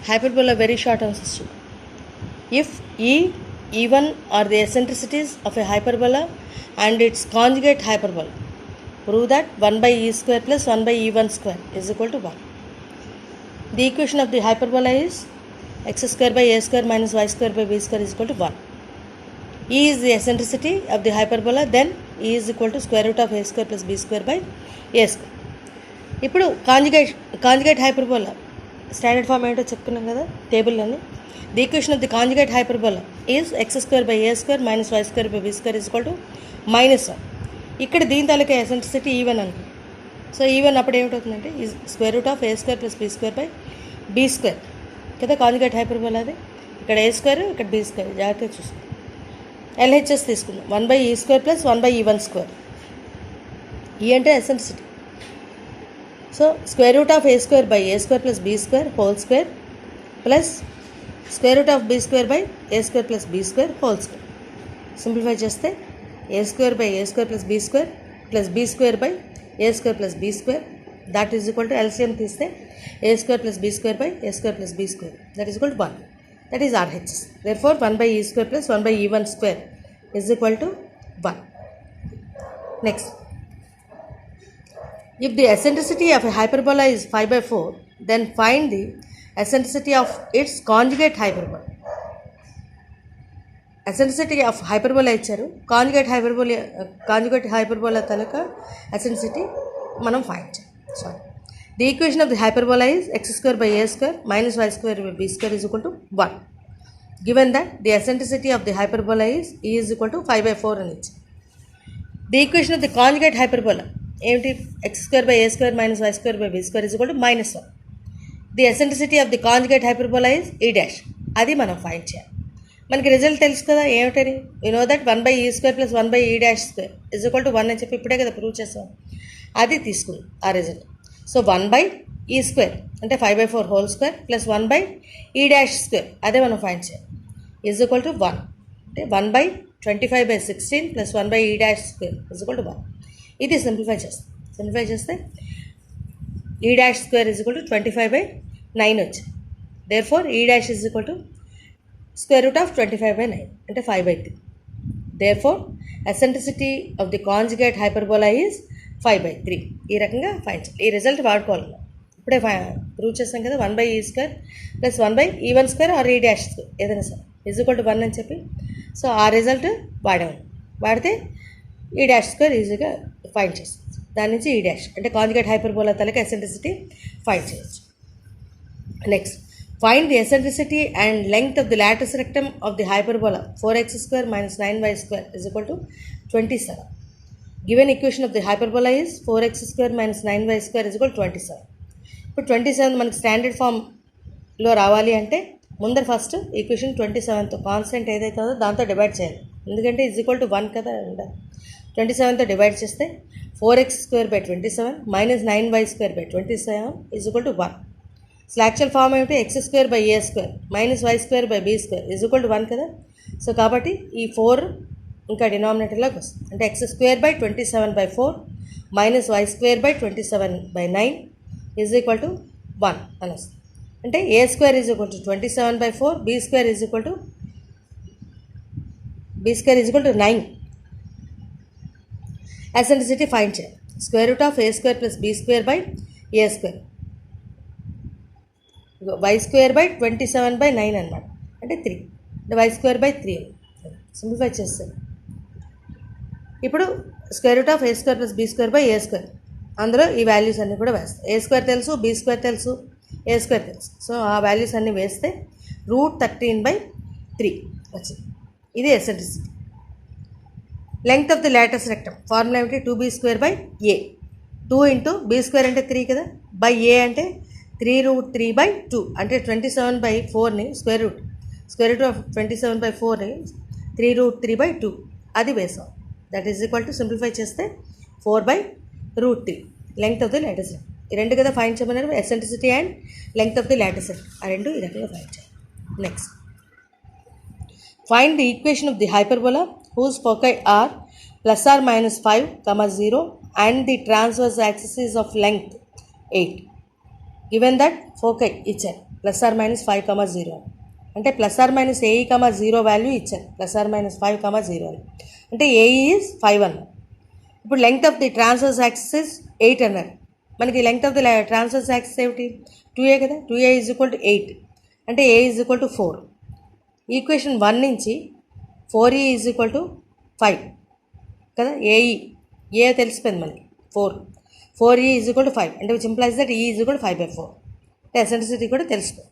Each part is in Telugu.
hyperbola very short answer to. If E1 are the eccentricities of a hyperbola and its conjugate hyperbola, prove that 1 by E square plus 1 by E1 square is equal to 1. The equation of the hyperbola is x square by a square minus y square by b square is equal to 1. E is the eccentricity of the hyperbola, then E is equal to square root of a square plus b square by a square. ఇప్పుడు కాంజుగేట్ హైపర్బోలా స్టాండర్డ్ ఫామ్ ఏంటో చెప్పుకున్నాం కదా టేబుల్లోని. The equation of the conjugate hyperbola is x square by a square minus y square by b square is equal to -1. ఇక్కడ దీని తాలూకా ఎసెంట్రిసిటీ ఈవెన్ అనుకో. సో ఈవెన్ అప్పుడు ఏమిటవుతుందంటే is square root of a square plus b square by b square కదా కాంజుగేట్ హైపర్బోలా. అది ఇక్కడ ఏ స్క్వేర్ ఇక్కడ బీ స్క్వేర్ జాగ్రత్తగా చూసుకో. ఎల్హెచ్ఎస్ తీసుకుందాం 1 by e square plus 1 by ఈ1 స్క్వేర్. ఈ అంటే eccentricity. So square root of a square by a square plus b square whole square plus square root of b square by a square plus b square whole square. Simplify చేస్తే a square by a square plus b square plus b square by a square plus b square that is equal to LCM తీస్తే a square plus b square by a square plus b square that is equal to 1. That is RHS. Therefore 1 by e square plus 1 by ఈ1 square is equal to 1. Next, if the eccentricity of a hyperbola is 5 by 4, then find the eccentricity of its conjugate hyperbola. Eccentricity of hyperbola ఇచ్చారు, కాంజుగేట్ హైపర్బోలా తలక eccentricity మనం ఫైండ్ చేయాలి. Sorry, the equation of the hyperbola is x square by a square minus y square by b square is equal to 1. Given that the eccentricity of the hyperbola is E is equal to 5 by 4 అని ఇచ్చారు. The equation of the conjugate hyperbola ఏమిటి? X square by a square minus y square by b square is equal to -1. The eccentricity of the conjugate hyperbola is e dash. అది మనం ఫైండ్ చేయాలి. మనకి రిజల్ట్ తెలుసు కదా ఏమిటని. You know that 1 by e square plus 1 by e dash square is equal to 1 అని చెప్పి ఇప్పుడే కదా ప్రూవ్ చేస్తాం. అది తీసుకుంది ఆ result. So 1 by e square అంటే 5 by 4 whole square plus 1 by e dash square అదే మనం ఫైండ్ చేయాలి ఈజ్ ఈక్వల్ టు 1. అంటే 1 by 25 by 16 plus 1 by e dash square is equal to 1. ఇది సింప్లిఫై చేస్తే e dash square is equal to 25 by 9 వచ్చింది. Therefore e dash is equal to square root of 25 by 9 అంటే 5 by 3. Therefore eccentricity of the conjugate hyperbola is 5 by 3. ఈ రకంగా ఫైండ్ చేయాలి. ఈ రిజల్ట్ వాడుకోవాలి. ఇప్పుడే ప్రూవ్ చేస్తాం కదా 1 by e square plus 1 by ఈ1 square or e dash square ఏదైనా సరే ఈజ్ ఈక్వల్ టు 1 అని చెప్పి. సో ఆ రిజల్ట్ వాడితే ఈ డాష్ స్క్వేర్ ఈజీగా ఫైండ్ చేస్తుంది. దాని నుంచి ఈ డాష్ అంటే కాంజుగేట్ హైపర్బోలా తలక ఎసెంట్రిసిటీ ఫైండ్ చేయొచ్చు. Next, find the eccentricity and length of the lattice rectum of the hyperbola 4x square minus 9y square is equal to 27. Given equation of the hyperbola is 4x square minus 9y square is equal 27. ఇప్పుడు 27 మనకి స్టాండర్డ్ ఫామ్లో రావాలి అంటే ముందర ఫస్ట్ ఈక్వేషన్ 27తో కాన్స్టెంట్ ఏదైతే ఉందో దాంతో డివైడ్ చేయాలి. ఎందుకంటే ఈజ్ ఈక్వల్ టు 1 కదా. 27తో డివైడ్ చేస్తే 4x square by 27 minus 9y square by 27 is equal to 1. So actual form ఏమిటి? X square by a square minus y square by b square is equal to 1 కదా. సో కాబట్టి ఈ 4 ఇంకా డినామినేటర్లోకి వస్తుంది. అంటే x square by 27 by 4 minus y square by 27 by 9 is equal to 1 అని వస్తుంది. అంటే a square is equal to 27 by 4 b square is equal to 9. Eccentricity find చేయాలి. Square root of a square plus b square by a square y square by 27 by 9 అనమాట. అంటే 3 అంటే వై స్క్వేర్ బై 3 సింప్లిఫై చేస్తాను. ఇప్పుడు square root of a square plus b square by a square అందులో ఈ వాల్యూస్ అన్నీ కూడా వేస్తాయి. ఏ స్క్వేర్ తెలుసు, బీ స్క్వేర్ తెలుసు, ఏ స్క్వేర్ తెలుసు. సో ఆ వాల్యూస్ అన్నీ వేస్తే √13/3 వచ్చింది. ఇది eccentricity. Length of the latus rectum formula ఏమిటి? 2b square by a. 2 into b square అంటే 3 కదా, బై ఏ అంటే 3√3/2 అంటే 27 బై 4ని స్క్వేర్ రూట్ ఆఫ్ 27 బై 4ని 3√3/2 అది వేసాం. That is equal to simplify చేస్తే 4/√3 length of the latus rectum. ఈ రెండు కదా ఫైండ్ చేయమన్నారు, eccentricity and length of the latus rectum. ఆ రెండు ఈ రకంగా ఫైండ్ చేయాలి. Next, find the equation of the hyperbola whose foci are plus or minus 5, 0 and the transverse axis is of length 8. Given that foci ఇచ్చారు +-5, అంటే +-AE, 0 వాల్యూ ఇచ్చారు, +-5, 0 అని, అంటే AE ఈజ్ 5 అన్నారు. ఇప్పుడు length of the transverse axis is 8 అన్నారు. మనకి length of the transverse axis ఏమిటి? 2A కదా, 2A = 8, అంటే A = 4. ఈక్వేషన్ 1 నుంచి 4E = 5 కదా, ఏ తెలిసిపోయింది మనకి, 4E = 5, అంటే విచ్ ఇంప్లైస్ దట్ E = 5/4. అంటే ఎసెంట్రిసిటీ కూడా తెలుస్తుంది.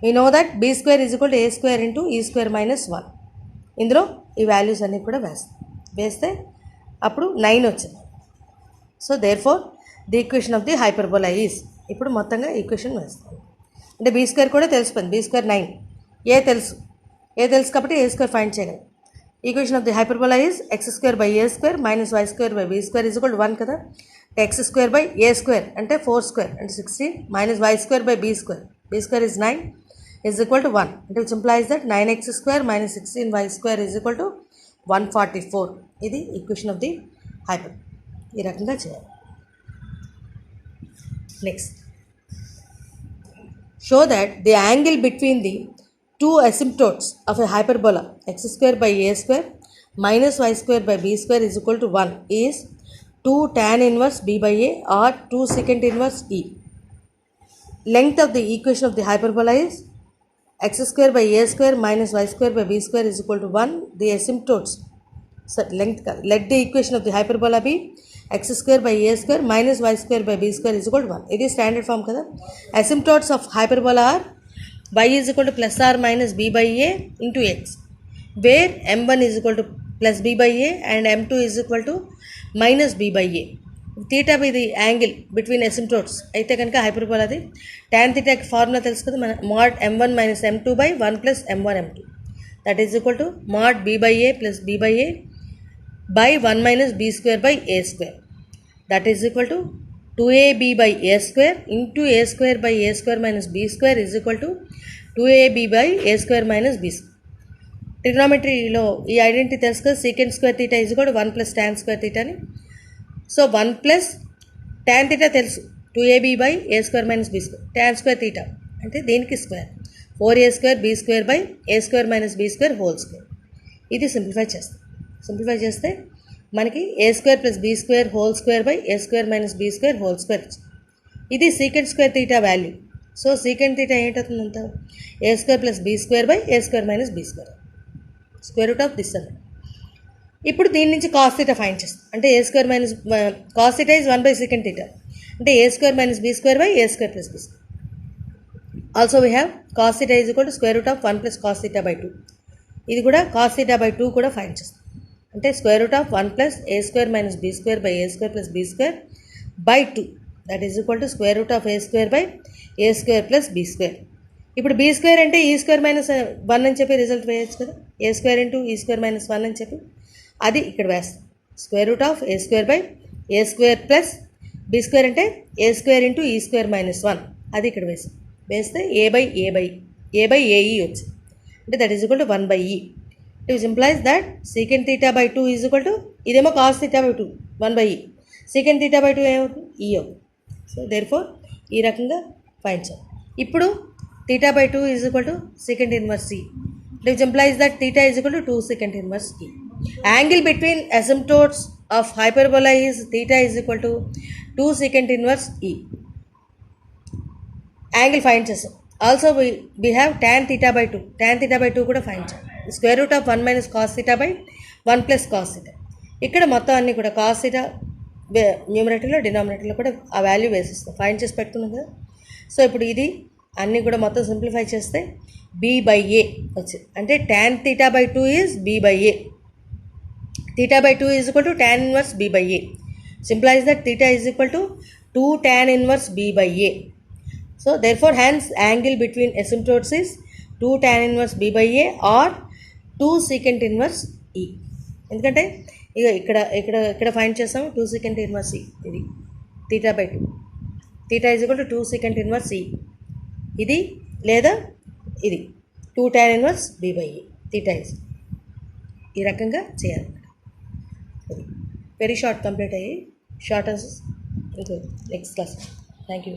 We know that B² = A² × E² - 1. ఇందులో ఈ వాల్యూస్ అన్నీ కూడా వేస్తే అప్పుడు 9 వచ్చింది. So therefore the equation of the hyperbola is, ఇప్పుడు మొత్తంగా ఈక్వేషన్ వేస్తాం. అంటే B² కూడా తెలిసిపోయింది, B² 9, ఏ తెలుసు కాబట్టి A² ఫైండ్ చేయగలం. Equation of the hyperbola is x² / A² - y² / B² = 1 కదా. x² / A² అంటే 4² అంటే 16, - y² / B², B² is 9 = 1, అంటే which implies that 9x² - 16y² = 144. ఇది ఈక్వేషన్ ఆఫ్ ది హైపర్. ఈ రకంగా చేయాలి. Next, show that the angle between the two asymptotes of a hyperbola x² / A² - y² / B² = 1 is 2 tan inverse B/A or 2 secant inverse E. Length of the equation of the hyperbola is x² / A² - y² / B² = 1. The asymptotes, let the equation of the hyperbola be x² / A² - y² / B² = 1. ఇది స్టాండర్డ్ ఫామ్ కదా. asymptotes of hyperbola are y = ± B/A into x, where m1 = +B/A and m2 = -B/A. Theta by the angle between asymptotes అయితే కనుక హైపర్బోలాది tan తీటాకి ఫార్ములా తెలుసు కదా, మన mod m1 - m2 / 1 + m1 m2, that is equal to mod B/A + B/A by 1 - B² / A², that is equal to 2AB/A² into A² / A² - B² is equal to 2AB/A² - B². ట్రిగ్నామెట్రీలో ఈ ఐడెంటిటీ తెలుసు కదా, sec² θ = 1 + tan² θ అని. సో 1 + tan θ తెలుసు, 2AB/A² - B², tan² θ అంటే దీనికి square, 4A² B² A² - B² whole square. ఇది సింప్లిఫై చేస్తే మనకి A² + B² whole square A² - B² whole square. ఇది sec² θ వాల్యూ. సో secant θ ఏంటవుతుందంట, A² + B² A² - B², square root of this అన్న. ఇప్పుడు దీని నుంచి cos θ ఫైండ్ చేస్తాం. అంటే A² - cos θ is 1/secant θ, అంటే A² - B² A² + B². Also we have cos θ is equal to square root of 1 + cos θ by 2. ఇది కూడా cos θ by 2 కూడా ఫైండ్ చేస్తాం. అంటే square root of 1 + A² - B² A² + B² by 2, that is equal to square root of A² A² + B². ఇప్పుడు B² అంటే E² - 1 అని చెప్పి రిజల్ట్ వేయచ్చు కదా, A² × E² - 1 అని చెప్పి అది ఇక్కడ వేస్తాం. Square root of A² A² + B² అంటే A² × E² - 1, అది ఇక్కడ వేస్తే A/AE వచ్చింది, అంటే that is equal to 1/E. Which implies that secant θ by 2 is equal to, ఇదేమో cos θ by 2 1/E, secant θ by 2 ఏమవుతుంది, E అవుతుంది. సో దేర్ ఫోర్ ఈ రకంగా ఫైండ్ చేయాలి. ఇప్పుడు θ by 2 is equal to secant inverse E, which implies that θ is equal to 2 secant inverse E. Angle between asymptotes of hyperbola is θ is equal to 2 secant inverse E. Angle find చేస్తాం. Also we have tan θ by 2, tan θ by 2 కూడా ఫైండ్ చేయాలి. Square root of 1 - cos θ by 1 + cos θ. ఇక్కడ మొత్తం అన్నీ కూడా cos θ న్యూమరేటర్లో డినామినేటర్లో కూడా ఆ వాల్యూ వేసిస్తాం, ఫైండ్ చేసి పెట్టుకున్నాం కదా. సో ఇప్పుడు ఇది అన్నీ కూడా మొత్తం సింప్లిఫై చేస్తే B/A వచ్చింది, అంటే tan θ by 2 is B/A. θ by 2 is equal to tan inverse B/A. Implies that θ is equal to 2 tan inverse B/A. So therefore hence angle between asymptotes is 2 tan inverse B/A or 2 secant inverse E. ఎందుకంటే ఇక ఇక్కడ ఫైండ్ చేస్తాం 2 secant inverse E, ఇది θ by 2, θ is equal to 2 secant inverse E. ఇది లేదా ఇది 2 tan ఇన్వర్స్ B/A, θ ఈజ్. ఈ రకంగా చేయాలి. వెరీ షార్ట్ కంప్లీట్ అయ్యి షార్ట్ ఆన్సర్స్ ఇంకో నెక్స్ట్ క్లాస్. Thank you.